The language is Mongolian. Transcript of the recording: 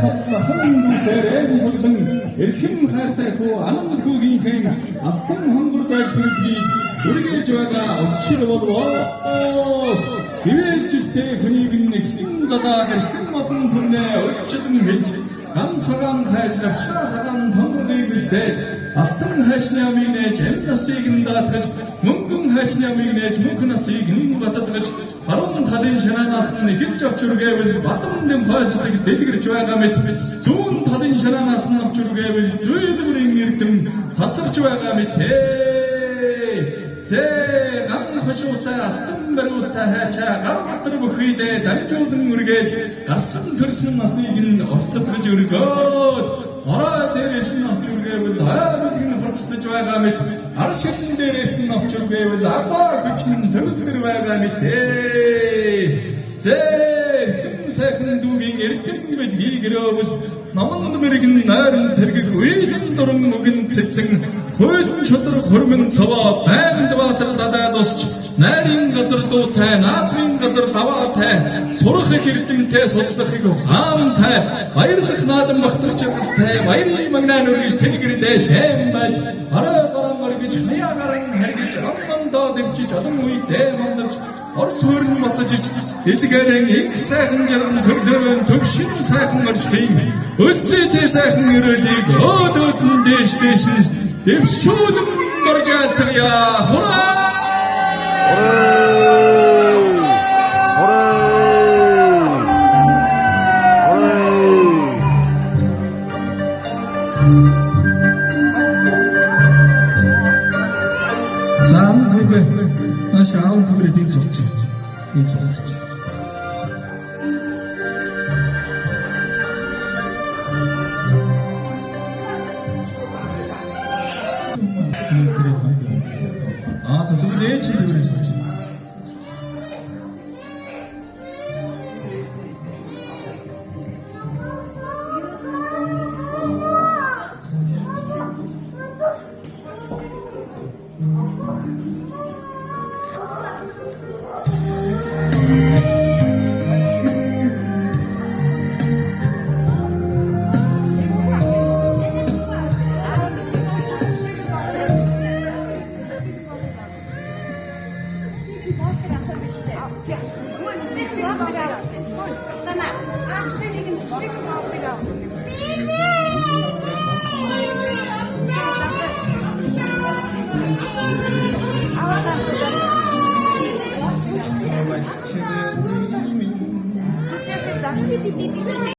хатлахан сэрэн сүлэн эрхэм хайртай хүү ананд хүүгийнхэн алтан хонгор дайгсрэлгүй үргэлж байгаа очир болвоос хивээлжтэй хүнийг нэгсэн задаа эрхэм олон түнээ өрчлөн хэлж ганцхан хайж гавшаасан тонгоны бэлдээ алтан хайшны амыг нээж амнасыг даатгаж мөнгөн хайшны амыг нээж мөнхнасыг бататгаж баруун талын шанаанаас нь хилж авч үргээвэл бадамдын хойцог дэлгэрч байгаа мэт зүүн талын шанаанаас нь авч үргээвэл зөөлбөрийн эрдэм цацарч байгаа мэт зэ гам хошуутай алтан бариултай хайчаа гар батар бүхийдээ дамжуулан үргээж гарсан төрсөн насыг нь ортодгож өргөөд орой дээрээс нь авч үргээвэл аймгийн хорцтож байгаа мэт ар шилэн дээрээс нь авч үргээвэл агаа хүчин төвлөр байгаа мэт зэ хэм сайхан дүүгийн эрдэм бэлгийгэрөөвэл наман мэрэгэн найран цэргэг үеийн дуран мөгөн цэцэн хөлн шодрог хормон цаваа байнд баатар дадаад усч найрын газар дуутай наатрын газар даваатай сурах их эрдэмтэй судлах их хаантай баярлах наадам багтах чанартай баярын магнаа нүргэж тэлгэрдээ шэм байж арай гаран мөргөж хаяа гаран харгиж аммандаа дэвчиж олон үедээ мандарч орс хөрн матаж дэлгэрэн их сайхан жарган төрлөөрөн төвшин сайхан оршихын өлцөөтэй сайхан өрөөлийг өөдөөдөн дэш дэшин дэвшүүлэн моржаалтгая хураа заам түгэ шаун түгрээ дэм сууч 저 누구 내치 그러지. Danach, schön liegen,